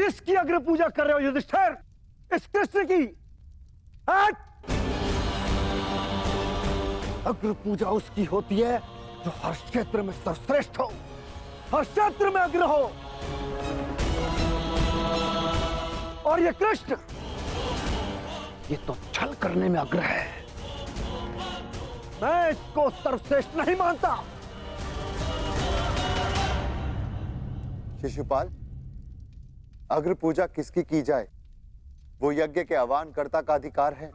किसकी अग्र पूजा कर रहे हो युधिष्ठिर? इस कृष्ण की? हट! अग्र पूजा उसकी होती है जो हर क्षेत्र में सर्वश्रेष्ठ हो, हर क्षेत्र में अग्र हो। और ये कृष्ण, ये तो छल करने में अग्र है। मैं इसको सर्वश्रेष्ठ नहीं मानता। शिशुपाल, अग्र पूजा किसकी की जाए, वो यज्ञ के आह्वान कर्ता का अधिकार है।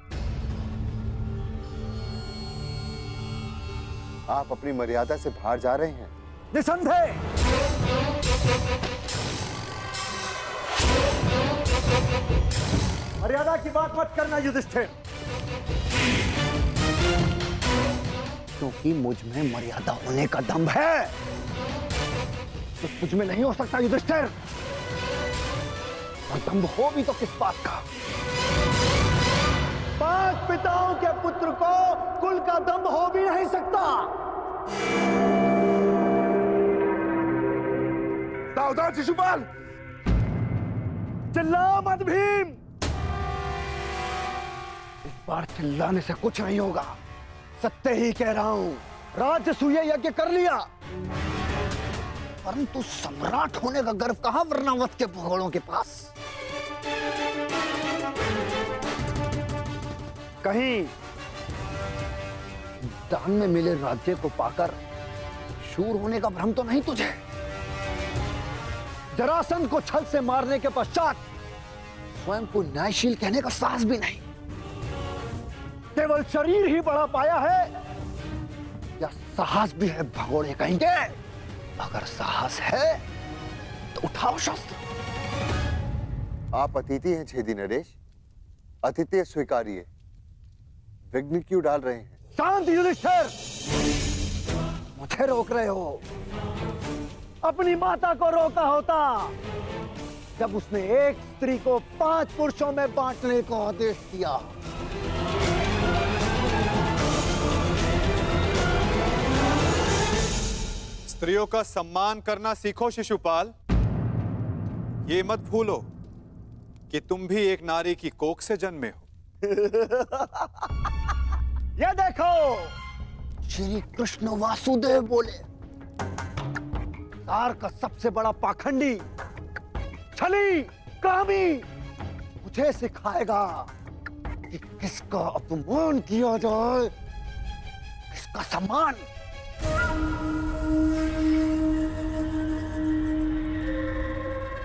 आप अपनी मर्यादा से बाहर जा रहे हैं। निसंदेह। मर्यादा की बात मत करना युधिष्ठिर, क्योंकि मुझ में मर्यादा होने का दम्भ है, तो तुझ में नहीं हो सकता युधिष्ठिर। और दम्भ हो भी तो किस बात का? 5 पिताओं के पुत्र को कुल का दम्भ हो भी नहीं सकता। सावधान शिशुपाल! चिल्ला मत भीम। इस बार चिल्लाने से कुछ नहीं होगा, सत्य ही कह रहा हूं। राजसूय यज्ञ कर लिया, परंतु सम्राट होने का गर्व कहां वर्णावत के भगोड़ों के पास? कहीं दान में मिले राज्य को पाकर शूर होने का भ्रम तो नहीं तुझे? जरासंध को छल से मारने के पश्चात स्वयं को न्यायशील कहने का साहस भी नहीं। केवल शरीर ही बढ़ा पाया है या साहस भी है भगोड़े कहेंगे? अगर साहस है तो उठाओ शस्त्र। आप अतिथि हैं छेदी नरेश, अतिथ्य स्वीकारिए। विघ्न क्यों डाल रहे हैं? शांत युधिष्ठिर, मुझे रोक रहे हो। अपनी माता को रोका होता जब उसने एक स्त्री को 5 पुरुषों में बांटने को आदेश दिया। स्त्रियों का सम्मान करना सीखो शिशुपाल। ये मत भूलो कि तुम भी एक नारी की कोख से जन्मे हो। ये देखो, श्री कृष्ण वासुदेव बोले, सार का सबसे बड़ा पाखंडी, छली, कामी मुझे सिखाएगा कि किसका अपमान किया जाए, किसका सम्मान।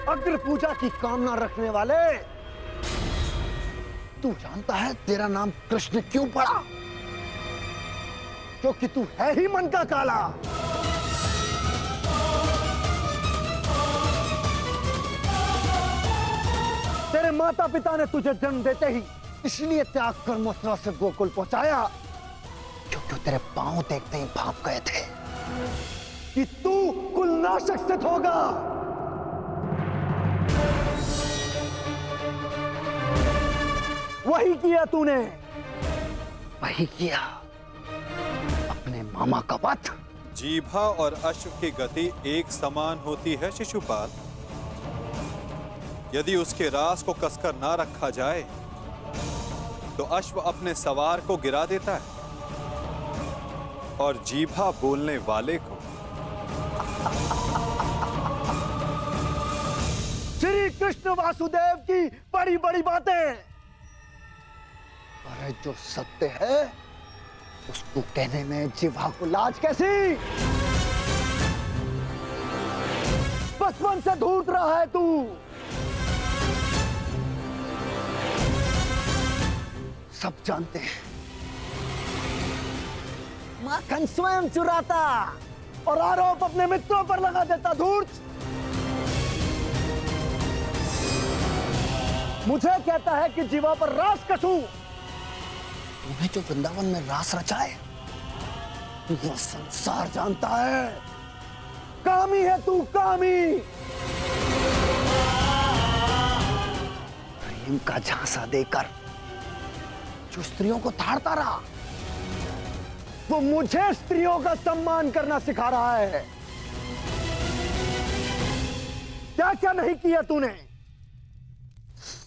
अग्र पूजा की कामना रखने वाले, तू जानता है तेरा नाम कृष्ण क्यों पड़ा? क्योंकि तू है ही मन का काला। तेरे माता पिता ने तुझे जन्म देते ही इसलिए त्याग कर मथुरा से गोकुल पहुंचाया, क्योंकि तेरे पांव देखते ही भाप गए थे कि तू कुलनाशक सिद्ध होगा। वही किया तूने, वही किया, अपने मामा का वध। जीभा और अश्व की गति एक समान होती है शिशुपाल। यदि उसके रास को कसकर ना रखा जाए तो अश्व अपने सवार को गिरा देता है और जीभा बोलने वाले को। श्री कृष्ण वासुदेव की बड़ी बड़ी बातें, अरे जो सत्य है उसको कहने में जीवा को लाज कैसी? बचपन से धूर्त रहा है तू। सब जानते हैं माखन स्वयं चुराता और आरोप अपने मित्रों पर लगा देता। धूर्त मुझे कहता है कि जीवा पर रास कसूं। तुम्हें जो वृंदावन में रास रचाए वो संसार जानता है। कामी है तू, कामी। प्रेम का झांसा देकर जो स्त्रियों को ताड़ता रहा, वो मुझे स्त्रियों का सम्मान करना सिखा रहा है। क्या क्या नहीं किया तूने?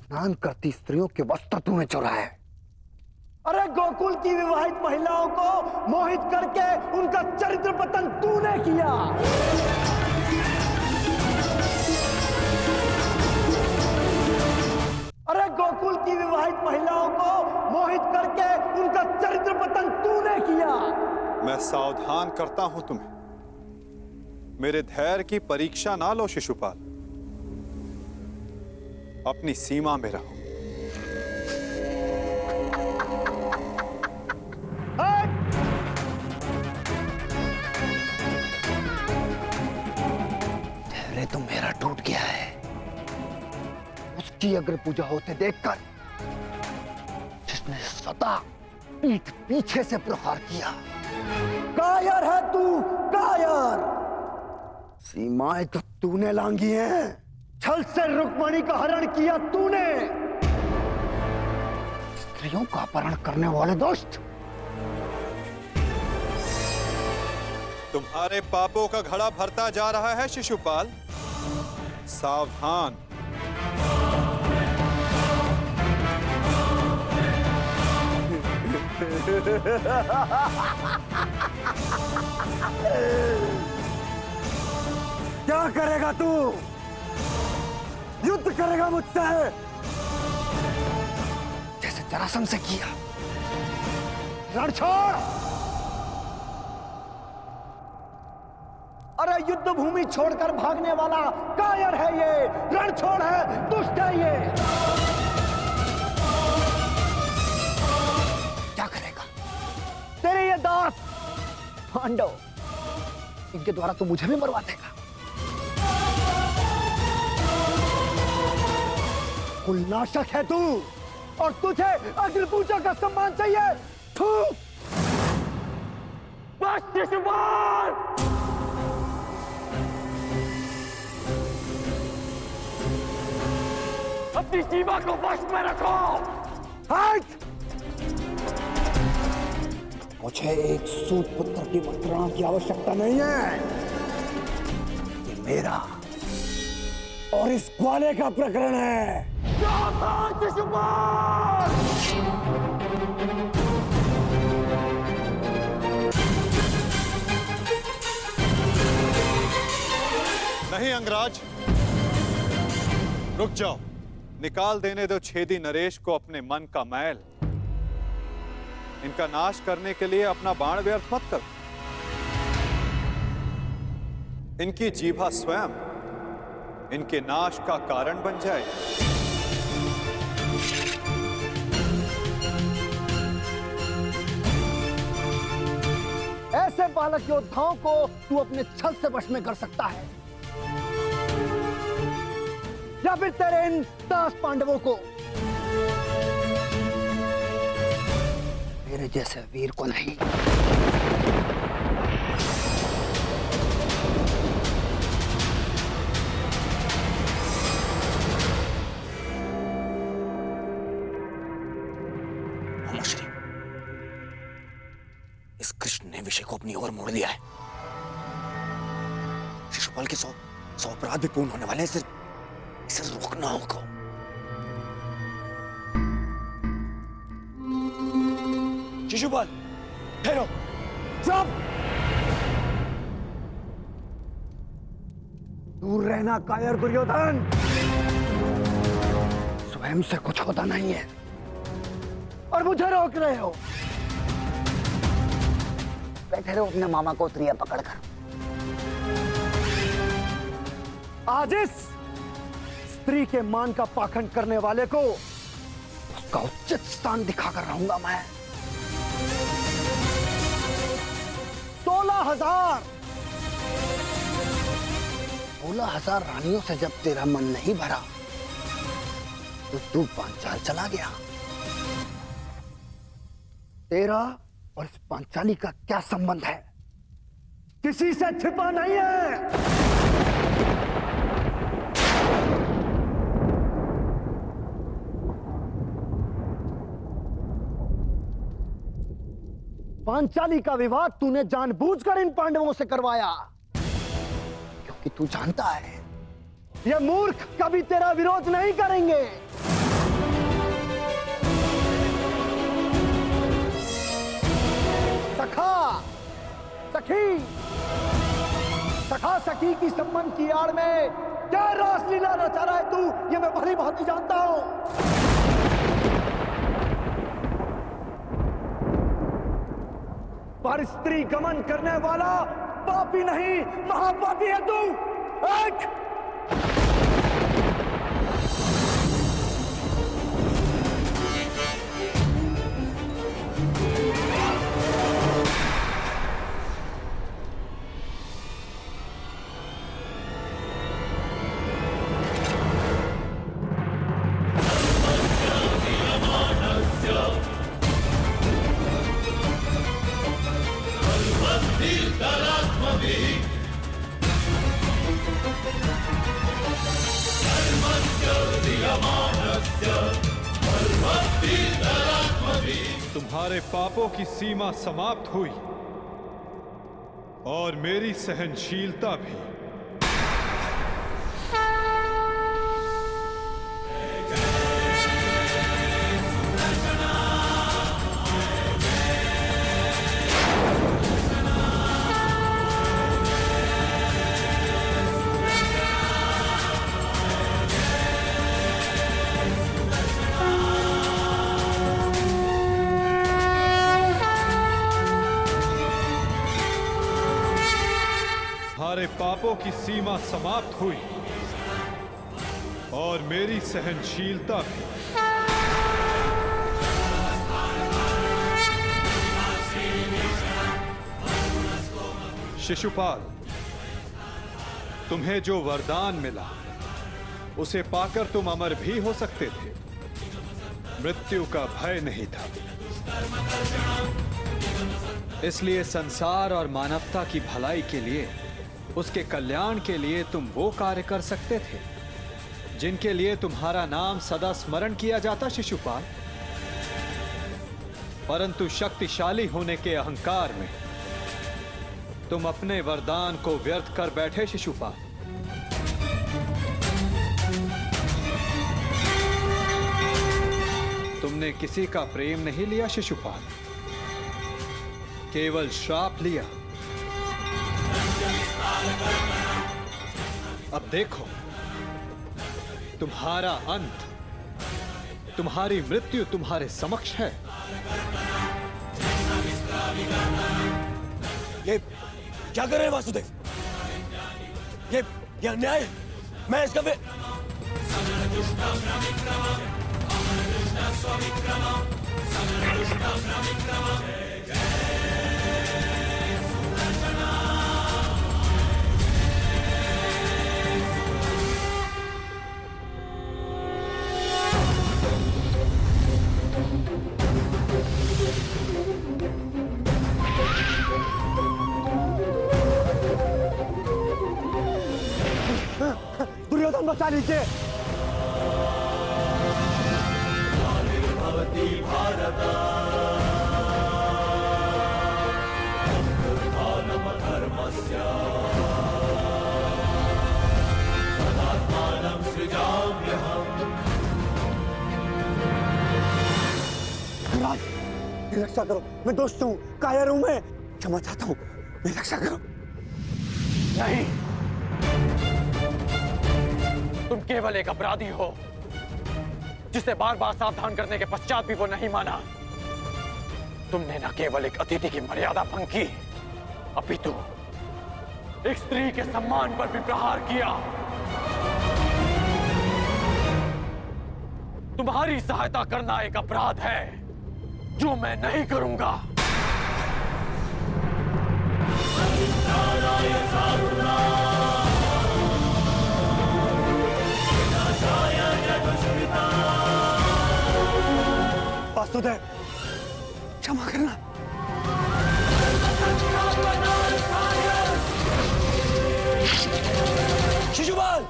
स्नान करती स्त्रियों के वस्त्र तूने चुराए। अरे गोकुल की विवाहित महिलाओं को मोहित करके उनका चरित्र पतन तूने किया। अरे गोकुल की विवाहित महिलाओं को मोहित करके उनका चरित्र पतन तूने किया। मैं सावधान करता हूं तुम्हें, मेरे धैर्य की परीक्षा ना लो शिशुपाल, अपनी सीमा में रहो। धैर्य तो मेरा टूट गया है। उसकी अग्र पूजा होते देखकर जिसने सदा पीठ पीछे से प्रहार किया। कायर है तू, कायर। सीमाएं तो तूने लांघी हैं। छल से रुक्मणी का हरण किया तूने। स्त्रियों का अपहरण करने वाले दुष्ट। तुम्हारे पापों का घड़ा भरता जा रहा है शिशुपाल, सावधान। क्या करेगा तू? युद्ध करेगा मुझसे जैसे जरासंध से किया? रण छोड़। अरे युद्ध भूमि छोड़कर भागने वाला कायर है ये, रण छोड़ है, दुष्ट है ये। क्या करेगा तेरे ये दास पांडव? इनके द्वारा तो मुझे भी मरवा देगा। कुलनाशक है तू, और तुझे अग्निपूजा का सम्मान चाहिए। थू। बस शिशुपाल। अपनी सीमा को वश में रखो। हट। मुझे एक सूत पुत्र की मंत्रणा की आवश्यकता नहीं है। ये मेरा और इस ग्वाले का प्रकरण है। नहीं अंगराज, रुक जाओ। निकाल देने दो छेदी नरेश को अपने मन का मैल। इनका नाश करने के लिए अपना बाण व्यर्थ मत करो। इनकी जीभा स्वयं इनके नाश का कारण बन जाए। ऐसे बालक योद्धाओं को तू अपने छल से वश में कर सकता है, या फिर तेरे इन दास पांडवों को। मेरे जैसे वीर को नहीं। श्री, इस कृष्ण ने विषय को अपनी ओर मोड़ लिया है। शिशुपाल के 100 अपराध भी पूर्ण होने वाले हैं। इसे रोकना होगा। शिशुपाल, ठहरो। चुप। दूर रहना कायर दुर्योधन। स्वयं से कुछ होता नहीं है और मुझे रोक रहे हो। बैठे रहो अपने मामा को त्रिया पकड़कर। आज इस स्त्री के मान का पाखंड करने वाले को उसका उचित स्थान दिखाकर रहूंगा मैं। 16,000 रानियों से जब तेरा मन नहीं भरा तो तू पांचाल चला गया। तेरा और इस पांचाली का क्या संबंध है? किसी से छिपा नहीं है। पांचाली का विवाह तूने जानबूझकर इन पांडवों से करवाया, क्योंकि तू जानता है ये मूर्ख कभी तेरा विरोध नहीं करेंगे। सखा सखी सखा सखी की संबंध की आड़ में क्या रासलीला रचा रहा है तू, ये मैं भली भांति जानता हूं। पर स्त्री गमन करने वाला पापी नहीं, महापापी है तू। एक तुम्हारे पापों की सीमा समाप्त हुई और मेरी सहनशीलता भी। तुम्हारे पापों की सीमा समाप्त हुई और मेरी सहनशीलता भी। शिशुपाल, तुम्हें जो वरदान मिला उसे पाकर तुम अमर भी हो सकते थे। मृत्यु का भय नहीं था। इसलिए संसार और मानवता की भलाई के लिए, उसके कल्याण के लिए तुम वो कार्य कर सकते थे जिनके लिए तुम्हारा नाम सदा स्मरण किया जाता शिशुपाल। परंतु शक्तिशाली होने के अहंकार में तुम अपने वरदान को व्यर्थ कर बैठे शिशुपाल। तुमने किसी का प्रेम नहीं लिया शिशुपाल, केवल श्राप लिया। अब देखो, तुम्हारा अंत, तुम्हारी मृत्यु तुम्हारे समक्ष है। ये क्या कर रहे हैं वासुदेव? ये अन्याय है। मैं इसका दुर्योधन बचा लीजिए। महाराज, मेरी रक्षा करो। मैं दोस्त हूँ, कायर हूँ, मैं क्षमा चाहता हूँ। मेरी रक्षा करो। नहीं, तुम केवल एक अपराधी हो जिसे बार बार सावधान करने के पश्चात भी वो नहीं माना। तुमने न केवल एक अतिथि की मर्यादा भंग की, अपितु एक स्त्री के सम्मान पर भी प्रहार किया। तुम्हारी सहायता करना एक अपराध है जो मैं नहीं करूंगा। वासुदेव, क्षमा करना। शिशुपाल,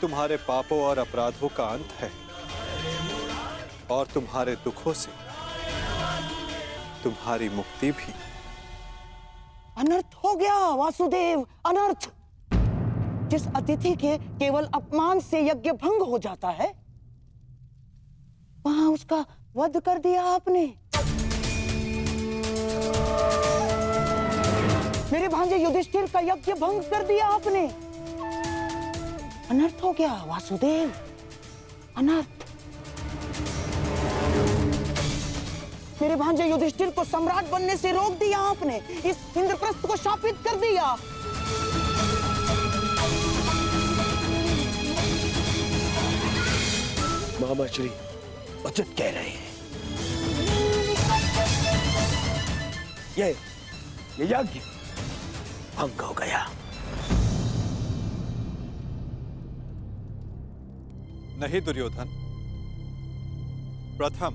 तुम्हारे पापों और अपराधों का अंत है और तुम्हारे दुखों से तुम्हारी मुक्ति भी। अनर्थ हो गया वासुदेव, अनर्थ। जिस अतिथि के केवल अपमान से यज्ञ भंग हो जाता है, वहां उसका वध कर दिया आपने। मेरे भांजे युधिष्ठिर का यज्ञ भंग कर दिया आपने। अनर्थ हो गया वासुदेव, अनर्थ। मेरे भांजे युधिष्ठिर को सम्राट बनने से रोक दिया आपने, इस इंद्रप्रस्थ को शापित कर दिया। मामा श्री उचित कह रहे हैं। ये यज्ञ भंग हो गया। नहीं दुर्योधन, प्रथम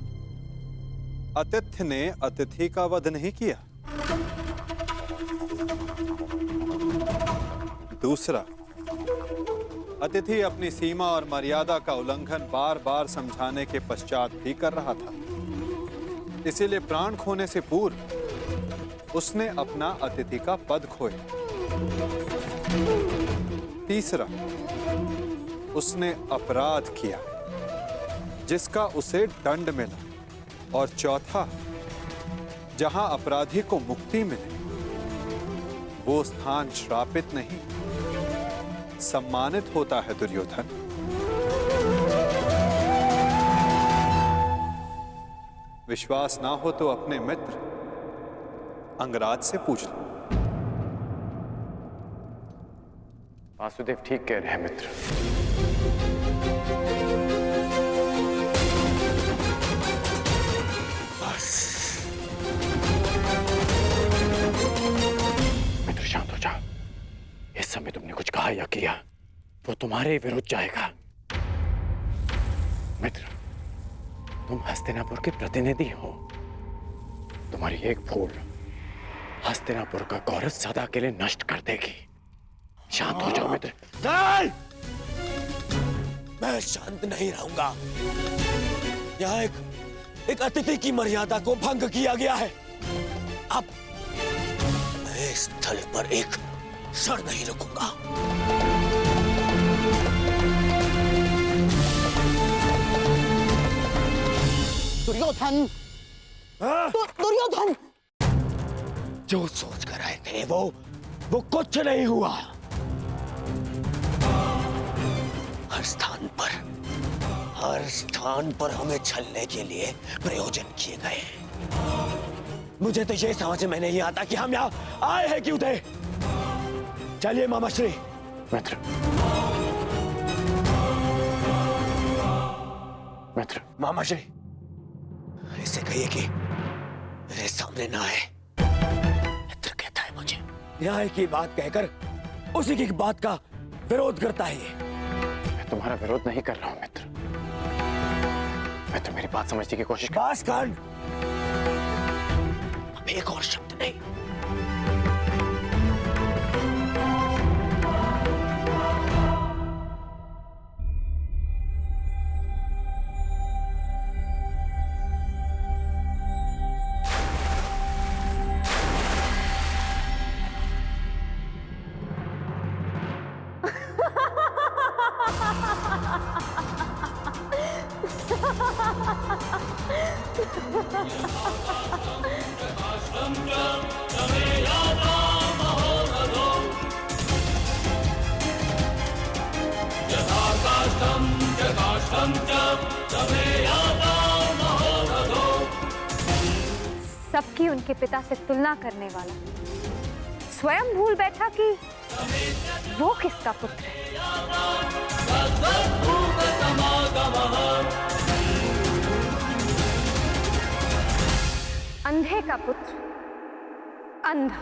अतिथि ने अतिथि का वध नहीं किया। दूसरा, अतिथि अपनी सीमा और मर्यादा का उल्लंघन बार बार समझाने के पश्चात भी कर रहा था, इसीलिए प्राण खोने से पूर्व उसने अपना अतिथि का पद खोया। तीसरा, उसने अपराध किया जिसका उसे दंड मिला। और चौथा, जहां अपराधी को मुक्ति मिले वो स्थान श्रापित नहीं, सम्मानित होता है दुर्योधन। विश्वास ना हो तो अपने मित्र अंगराज से पूछ लो। वासुदेव ठीक कह रहे हैं मित्र। मित्र शांत हो जाओ। इस समय तुमने कुछ कहा या किया वो तुम्हारे विरुद्ध जाएगा। मित्र, तुम हस्तिनापुर के प्रतिनिधि हो। तुम्हारी एक भूल हस्तिनापुर का गौरव सदा के लिए नष्ट कर देगी। शांत हो जाओ मित्र। नहीं! मैं शांत नहीं रहूंगा। यहाँ एक अतिथि की मर्यादा को भंग किया गया है। अब मैं इस स्थल पर एक क्षण नहीं रुकूंगा। दुर्योधन, दुर्योधन! जो सोच कर आए थे वो कुछ नहीं हुआ। हर स्थान पर हमें छलने के लिए प्रयोजन किए गए। मुझे तो ये समझ में नहीं आता कि हम यहाँ आए हैं क्यों थे। चलिए मामाश्री। मित्र, मित्र, मामाश्री, इसे कहिए कि मेरे सामने ना आए। मित्र कहता है मुझे न्याय की बात कहकर उसी की बात का विरोध करता है ये। मैं तुम्हारा विरोध नहीं कर रहा हूं मित्र। मित्र, मेरी बात समझने की कोशिश कर। बस कर। अब एक और शब्द नहीं। सबकी उनके पिता से तुलना करने वाला स्वयं भूल बैठा कि वो किसका पुत्र है। अंधे का पुत्र अंधा।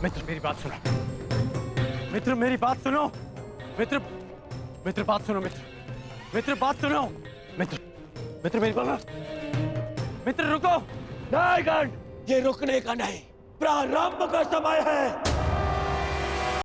मित्र मेरी बात सुनो, मित्र मेरी बात सुनो, मित्र मित्र बात सुनो, मित्र बात सुनो, मित्र मेरी बात, मित्र रुको। नहीं गण, ये रुकने का नहीं, प्रारंभ का समय है।